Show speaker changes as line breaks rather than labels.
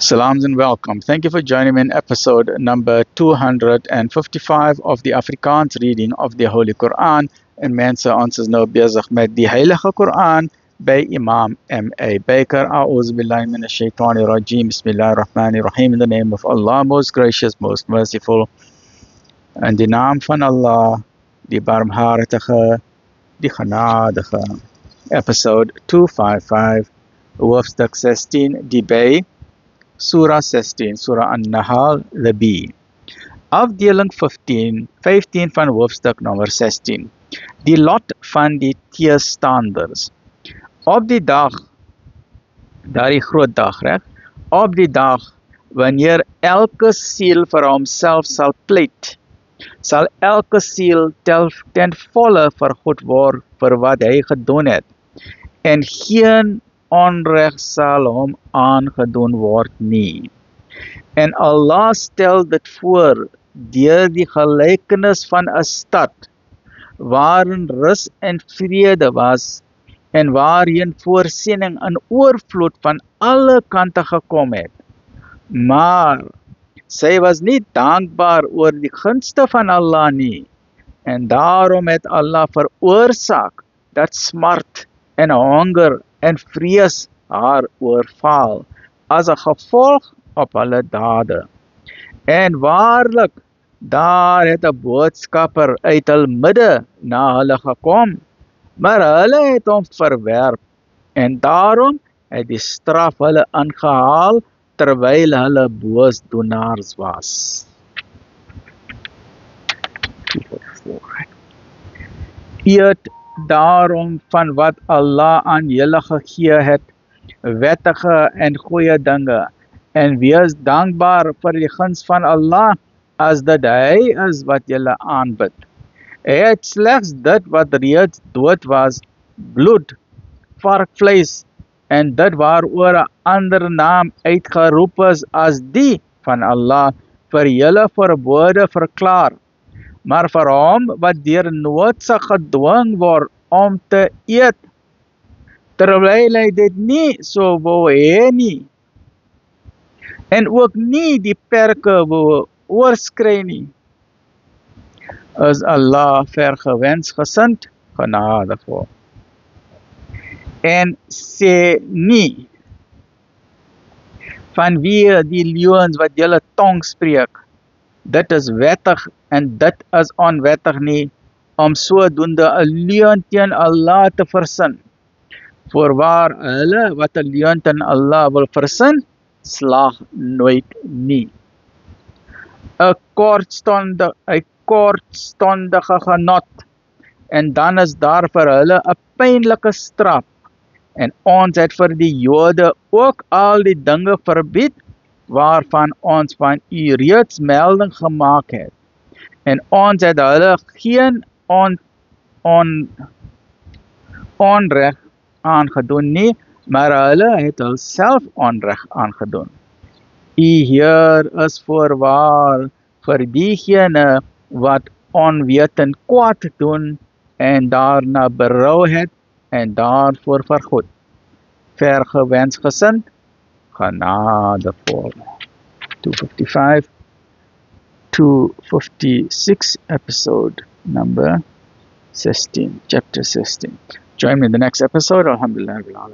Salams and welcome. Thank you for joining me in episode number 255 of the Afrikaans reading of the Holy Quran. En mense, ons is nou bezig met die Heilige Quran by Imam M.A. Baker. A'udhu billahi minash shaitani rajim. Bismillahir Rahmanir Rahim. In the name of Allah, most gracious, most merciful. In die naam van Allah, die barmhartige, die genadige. Episode 255, hoofstuk 16, die by Surah 16, Surah An-Nahl, the B. Afdeling 15 van hoofstuk nummer 16. Die lot van die teestanders. Op die dag, daar die groot dag, reg? Op die dag, wanneer elke siel vir homself sal pleit, sal elke siel ten volle vergoed word vir wat hy gedoen het, en geen onreg sal hom aangedoen word nie. En Allah stel dit voor deur die gelykenis van 'n stad waarin rus en vrede was en waarheen voorsiening in oorvloed van alle kante gekom het. Maar sy was nie dankbaar oor die gunste van Allah nie, en daarom het Allah veroorsaak dat smart en honger en vrees haar oorval as 'n gevolg op hulle dade. En waarlik, daar het 'n boodskapper uit hul midde na hulle gekom, maar hulle het hom verwerp, en daarom het die straf hulle aangehaal terwyl hulle boosdoenaars was. Eet daarom van wat Allah aan julle gegee het, wettige en goeie dinge, en wees dankbaar vir die guns van Allah, as dit hy is wat julle aanbid. Hy het slegs dit wat reeds dood was, bloed, varkvleis, en dit waaroor 'n ander naam uitgeroep is as die van Allah, vir julle verbode verklaar. Maar vir hom wat deur noodsaak gedwing word om te eet, terwyl hy dit nie so wou hê nie, en ook nie die perke wou oorskry nie, is Allah vergewensgesind, genadevol. En sê nie, van wie die leuens wat julle tong spreek, dit is wettig en dit is onwettig nie, om sodoende 'n leuen teen Allah te versin. Voorwaar hulle wat 'n leuen teen Allah wil versin, slaag nooit nie. 'n kortstondige genot, en dan is daar vir hulle 'n pynlike straf. En ons het vir die Jode ook al die dinge verbied, waarvan ons van u reeds melding gemaak het. En ons het hulle geen onreg aangedoen nie, maar hulle het hulself onreg aangedoen. U Heer is voorwaar vir diegene wat onwetend kwaad doen, en daarna berou het, en daarvoor vergoed. Vergewensgesind, genadevol. 256, episode number 16, chapter 16. Join me in the next episode. Alhamdulillah.